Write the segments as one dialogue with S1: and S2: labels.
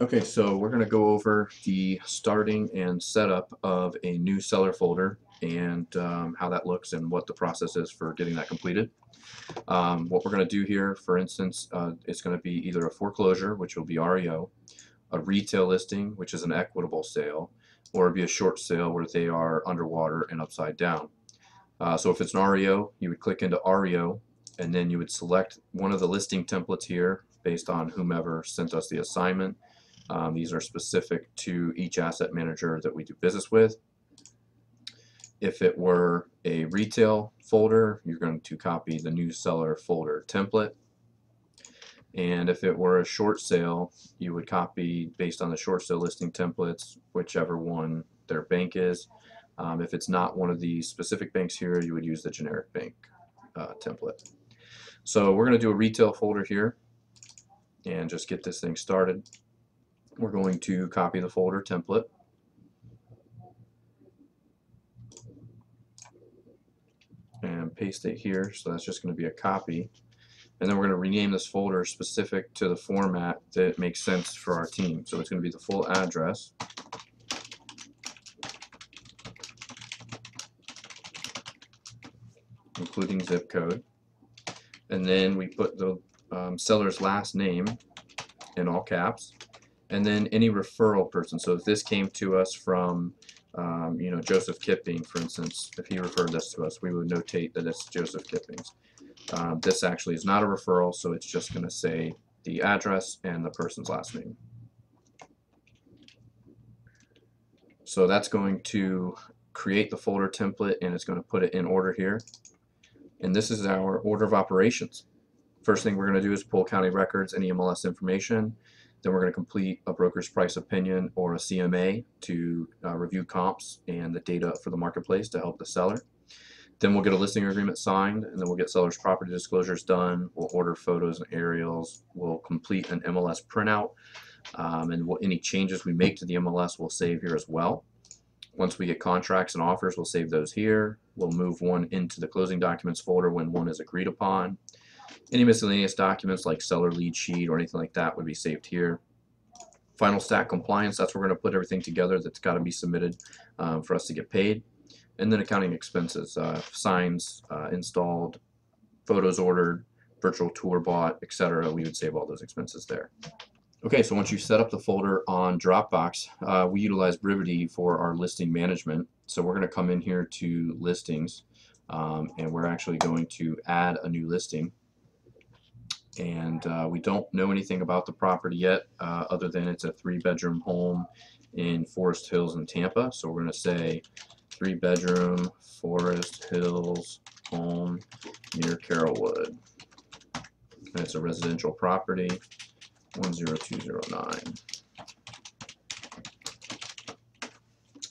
S1: Okay, so we're going to go over the starting and setup of a new seller folder and how that looks and what the process is for getting that completed. What we're going to do here, for instance, it's going to be either a foreclosure, which will be REO, a retail listing, which is an equitable sale, or it'd be a short sale where they are underwater and upside down. So if it's an REO, you would click into REO, and then you would select one of the listing templates here based on whomever sent us the assignment. These are specific to each asset manager that we do business with. If it were a retail folder, you're going to copy the new seller folder template. And if it were a short sale, you would copy based on the short sale listing templates, whichever one their bank is. If it's not one of the specific banks here, you would use the generic bank template. So we're going to do a retail folder here and just get this thing started. We're going to copy the folder template. And paste it here, so that's just going to be a copy. And then we're going to rename this folder specific to the format that makes sense for our team. So it's going to be the full address, including zip code. And then we put the seller's last name in all caps. And then any referral person. So if this came to us from Joseph Kipping, for instance, if he referred this to us, we would notate that it's Joseph Kipping's. This actually is not a referral, so it's just going to say the address and the person's last name. So that's going to create the folder template, and it's going to put it in order here. And this is our order of operations. First thing we're going to do is pull county records, any MLS information. Then we're going to complete a broker's price opinion or a CMA to review comps and the data for the marketplace to help the seller. Then we'll get a listing agreement signed, and then we'll get seller's property disclosures done. We'll order photos and aerials. We'll complete an MLS printout, and any changes we make to the MLS we'll save here as well. Once we get contracts and offers, we'll save those here. We'll move one into the closing documents folder when one is agreed upon. Any miscellaneous documents like seller lead sheet or anything like that would be saved here. Final stat compliance, that's where we're going to put everything together that's got to be submitted for us to get paid. And then accounting expenses, signs installed, photos ordered, virtual tour bought, etc. We would save all those expenses there. Okay, so once you set up the folder on Dropbox, we utilize Brivity for our listing management. So we're going to come in here to listings, and we're actually going to add a new listing. And we don't know anything about the property yet, other than it's a 3-bedroom home in Forest Hills in Tampa. So we're going to say 3-bedroom Forest Hills home near Carrollwood. And it's a residential property, 10209.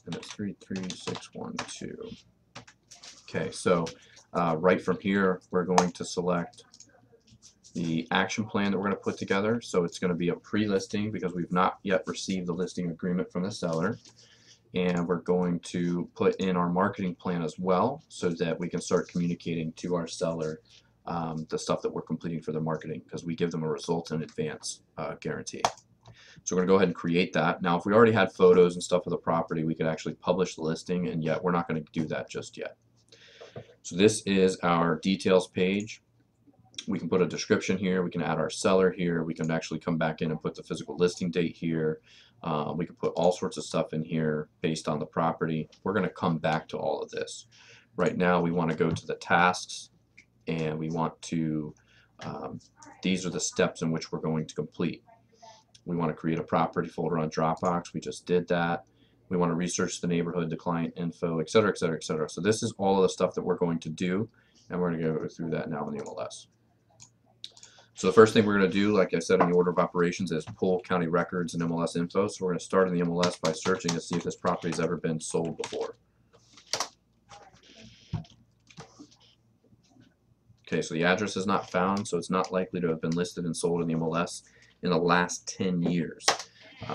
S1: And it's 33612. Okay, so right from here, we're going to select the action plan that we're going to put together. So it's going to be a pre-listing because we've not yet received the listing agreement from the seller. And we're going to put in our marketing plan as well so that we can start communicating to our seller the stuff that we're completing for the marketing, because we give them a result in advance guarantee. So we're going to go ahead and create that. Now if we already had photos and stuff of the property, we could actually publish the listing, and yet we're not going to do that just yet. So this is our details page. We can put a description here, we can add our seller here, we can actually come back in and put the physical listing date here. We can put all sorts of stuff in here based on the property. We're going to come back to all of this. Right now we want to go to the tasks, and we want to, these are the steps in which we're going to complete. We want to create a property folder on Dropbox. We just did that. We want to research the neighborhood, the client info, etc., etc., etc. So this is all of the stuff that we're going to do, and we're going to go through that now in the MLS. So the first thing we're going to do, like I said, in the order of operations, is pull county records and MLS info. So we're going to start in the MLS by searching to see if this property has ever been sold before. Okay, so the address is not found, so it's not likely to have been listed and sold in the MLS in the last 10 years.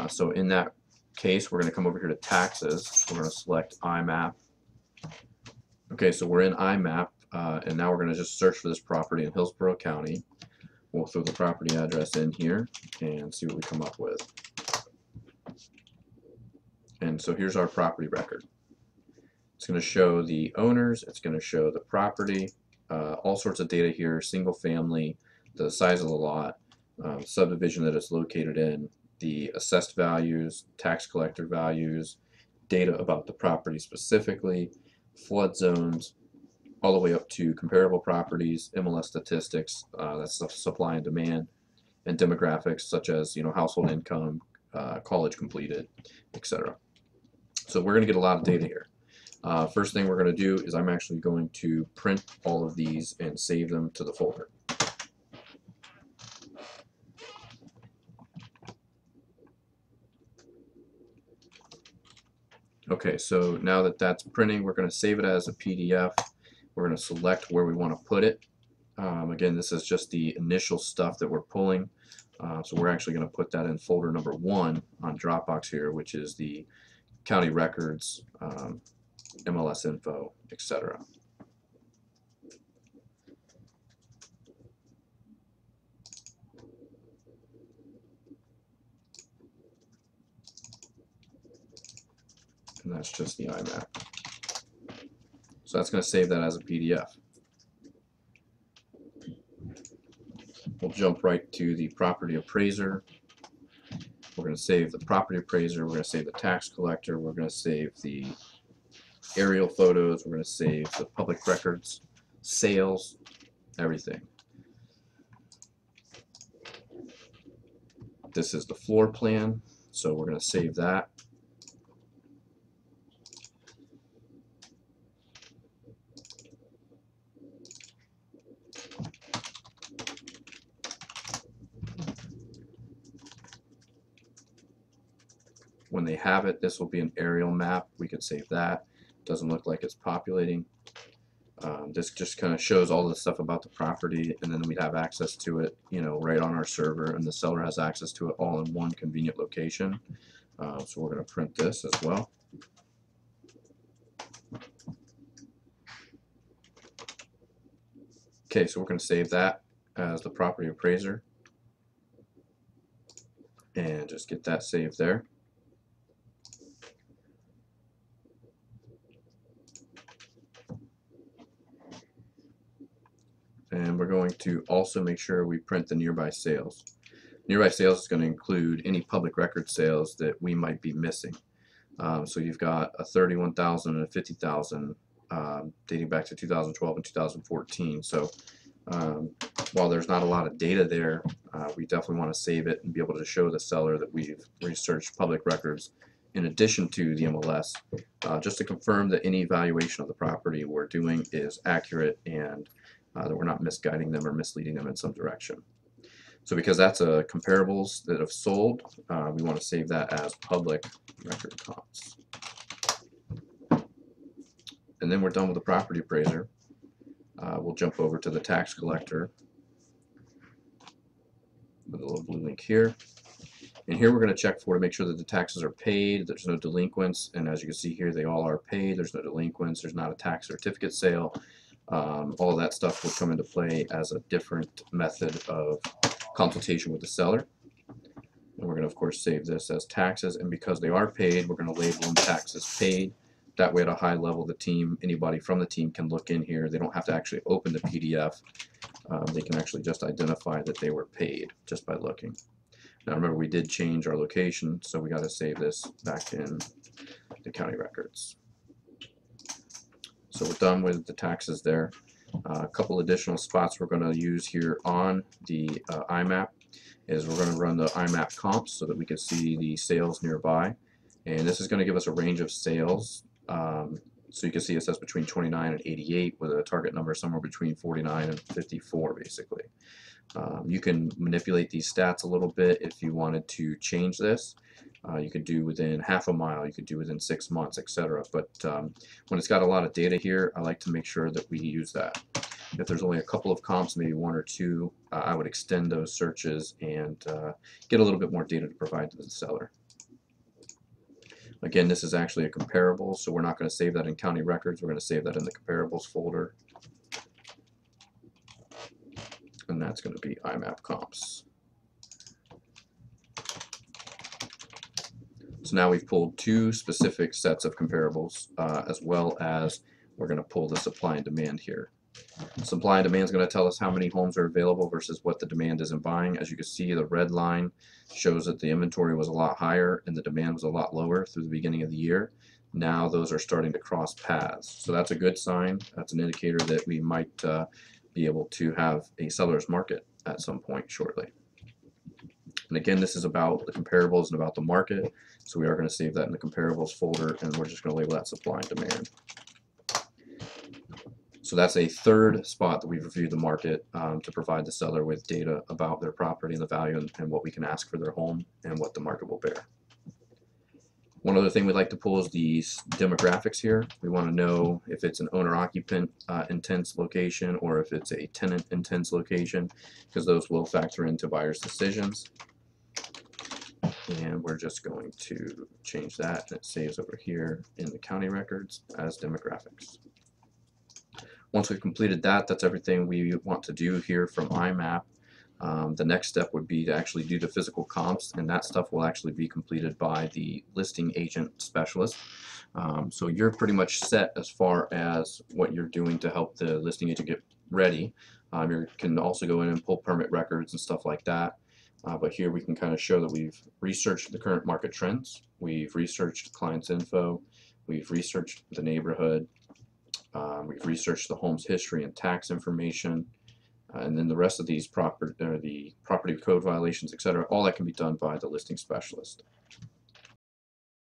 S1: So in that case, we're going to come over here to taxes. We're going to select IMAP. Okay, so we're in IMAP, and now we're going to just search for this property in Hillsborough County. We'll throw the property address in here and see what we come up with. And so here's our property record. It's going to show the owners, it's going to show the property, all sorts of data here, single family, the size of the lot, subdivision that it's located in, the assessed values, tax collector values, data about the property specifically, flood zones, all the way up to comparable properties, MLS statistics, that's supply and demand, and demographics such as household income, college completed, etc. So we're going to get a lot of data here. First thing we're going to do is I'm actually going to print all of these and save them to the folder. Okay, so now that that's printing, we're going to save it as a PDF. We're going to select where we want to put it. Again, this is just the initial stuff that we're pulling. So we're actually going to put that in folder number 1 on Dropbox here, which is the county records, MLS info, etc. And that's just the IMAP. So that's going to save that as a PDF. We'll jump right to the property appraiser. We're going to save the property appraiser, we're going to save the tax collector, we're going to save the aerial photos, we're going to save the public records, sales, everything. This is the floor plan, so we're going to save that. When they have it, this will be an aerial map. We could save that. Doesn't look like it's populating. This just kind of shows all the stuff about the property, and then we'd have access to it, right on our server, and the seller has access to it all in one convenient location. So we're going to print this as well. Okay, so we're going to save that as the property appraiser, and just get that saved there. And we're going to also make sure we print the nearby sales. Nearby sales is going to include any public record sales that we might be missing. So you've got a 31,000 and a 50,000 dating back to 2012 and 2014. So while there's not a lot of data there, we definitely want to save it and be able to show the seller that we've researched public records in addition to the MLS, just to confirm that any valuation of the property we're doing is accurate and that we're not misguiding them or misleading them in some direction. So because that's comparables that have sold, we want to save that as public record comps. And then we're done with the property appraiser. We'll jump over to the tax collector with a little blue link here. And here we're going to check to make sure that the taxes are paid, there's no delinquents, and as you can see here, they all are paid, there's no delinquents, there's not a tax certificate sale. All of that stuff will come into play as a different method of consultation with the seller. And we're going to, of course, save this as taxes, and because they are paid, we're going to label them taxes paid. That way, at a high level, the team, anybody from the team can look in here. They don't have to actually open the PDF. They can actually just identify that they were paid just by looking. Now remember, we did change our location, so we got to save this back in the county records. So we're done with the taxes there. A couple additional spots we're going to use here on the IMAP is we're going to run the IMAP comps so that we can see the sales nearby. And this is going to give us a range of sales. So you can see it says between 29 and 88 with a target number somewhere between 49 and 54 basically. You can manipulate these stats a little bit if you wanted to change this. You could do within half a mile, you could do within 6 months, etc. But when it's got a lot of data here, I like to make sure that we use that. If there's only a couple of comps, maybe 1 or 2, I would extend those searches and get a little bit more data to provide to the seller. Again, this is actually a comparable, so we're not going to save that in county records. We're going to save that in the comparables folder. And that's going to be IMAP comps. So now we've pulled two specific sets of comparables, as well as we're going to pull the supply and demand here. Supply and demand is going to tell us how many homes are available versus what the demand is in buying. As you can see, the red line shows that the inventory was a lot higher and the demand was a lot lower through the beginning of the year. Now those are starting to cross paths. So that's a good sign. That's an indicator that we might be able to have a seller's market at some point shortly. And again, this is about the comparables and about the market. So we are going to save that in the comparables folder, and we're just going to label that supply and demand. So that's a third spot that we've reviewed the market to provide the seller with data about their property and the value and what we can ask for their home and what the market will bear. One other thing we'd like to pull is these demographics here. We want to know if it's an owner-occupant intense location or if it's a tenant intense location, because those will factor into buyers' decisions. And we're just going to change that, and it saves over here in the county records as demographics. Once we've completed that, that's everything we want to do here from IMAP. The next step would be to actually do the physical comps, and that stuff will actually be completed by the listing agent specialist. So you're pretty much set as far as what you're doing to help the listing agent get ready. You can also go in and pull permit records and stuff like that. But here we can kind of show that we've researched the current market trends, we've researched client's info, we've researched the neighborhood, we've researched the home's history and tax information, and then the rest of these the property code violations, etc. All that can be done by the listing specialist.